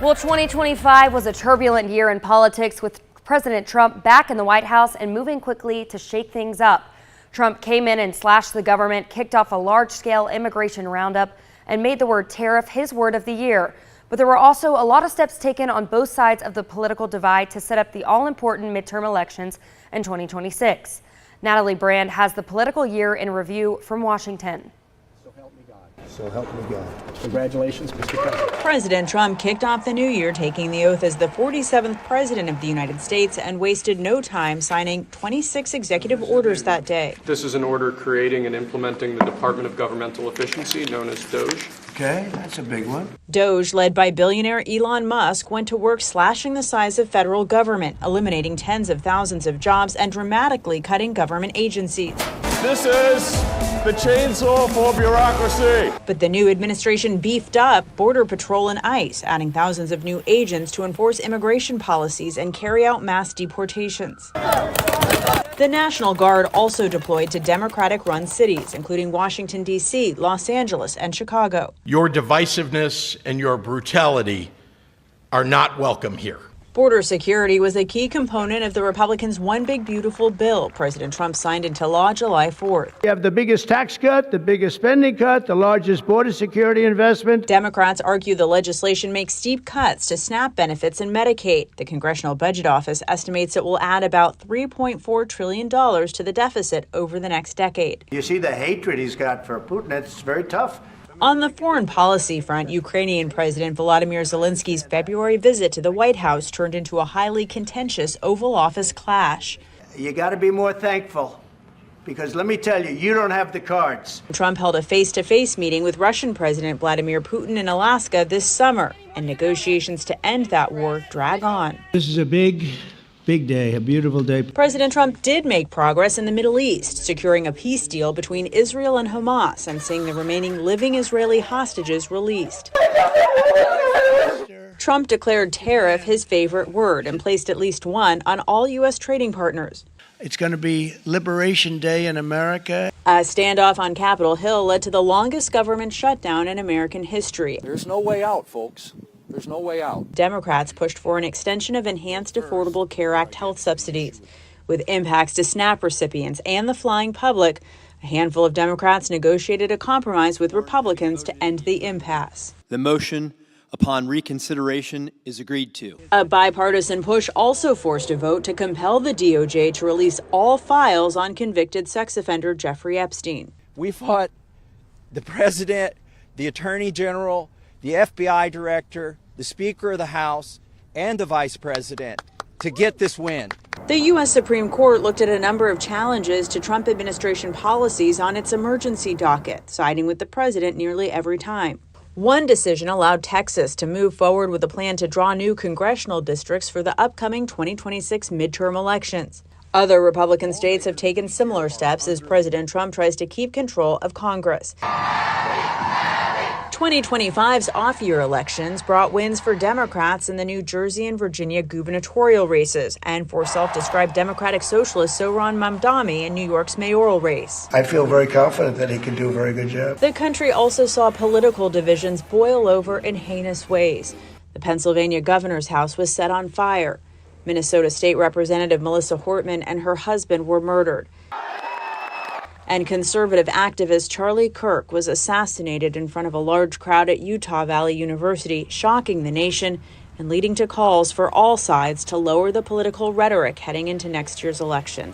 Well, 2025 was a turbulent year in politics, with President Trump back in the White House and moving quickly to shake things up. Trump came in and slashed the government, kicked off a large-scale immigration roundup, and made the word tariff his word of the year. But there were also a lot of steps taken on both sides of the political divide to set up the all-important midterm elections in 2026. Natalie Brand has the political year in review from Washington. So help me God. Congratulations, Mr. President. President Trump kicked off the new year taking the oath as the 47th president of the United States and wasted no time signing 26 executive orders that day. This is an order creating and implementing the Department of Governmental Efficiency, known as DOGE. Okay, that's a big one. DOGE, led by billionaire Elon Musk, went to work slashing the size of federal government, eliminating tens of thousands of jobs and dramatically cutting government agencies. This is the chainsaw for bureaucracy. But the new administration beefed up Border Patrol and ICE, adding thousands of new agents to enforce immigration policies and carry out mass deportations. The National Guard also deployed to Democratic-run cities, including Washington, D.C., Los Angeles, and Chicago. Your divisiveness and your brutality are not welcome here. Border security was a key component of the Republicans' One Big Beautiful Bill President Trump signed into law July 4th. You have the biggest tax cut, the biggest spending cut, the largest border security investment. Democrats argue the legislation makes steep cuts to SNAP benefits and Medicaid. The Congressional Budget Office estimates it will add about $3.4 trillion to the deficit over the next decade. You see the hatred he's got for Putin, it's very tough. On the foreign policy front, Ukrainian President Volodymyr Zelensky's February visit to the White House turned into a highly contentious Oval Office clash. You got to be more thankful, because let me tell you, you don't have the cards. Trump held a face-to-face meeting with Russian President Vladimir Putin in Alaska this summer, and negotiations to end that war drag on. This is a big day, a beautiful day. President Trump did make progress in the Middle East, securing a peace deal between Israel and Hamas and seeing the remaining living Israeli hostages released. Trump declared tariff his favorite word and placed at least one on all U.S. trading partners. It's going to be Liberation Day in America. A standoff on Capitol Hill led to the longest government shutdown in American history. There's no way out, folks. There's no way out. Democrats pushed for an extension of Enhanced Affordable Care Act health subsidies. With impacts to SNAP recipients and the flying public, a handful of Democrats negotiated a compromise with Republicans to end the impasse. The motion upon reconsideration is agreed to. A bipartisan push also forced a vote to compel the DOJ to release all files on convicted sex offender Jeffrey Epstein. We fought the president, the attorney general, the FBI director, the Speaker of the House, and the Vice President to get this win. The U.S. Supreme Court looked at a number of challenges to Trump administration policies on its emergency docket, siding with the president nearly every time. One decision allowed Texas to move forward with a plan to draw new congressional districts for the upcoming 2026 midterm elections. Other Republican states have taken similar steps as President Trump tries to keep control of Congress. 2025's off-year elections brought wins for Democrats in the New Jersey and Virginia gubernatorial races and for self-described Democratic Socialist Zohran Mamdani in New York's mayoral race. I feel very confident that he can do a very good job. The country also saw political divisions boil over in heinous ways. The Pennsylvania governor's house was set on fire. Minnesota State Representative Melissa Hortman and her husband were murdered. And conservative activist Charlie Kirk was assassinated in front of a large crowd at Utah Valley University, shocking the nation and leading to calls for all sides to lower the political rhetoric heading into next year's elections.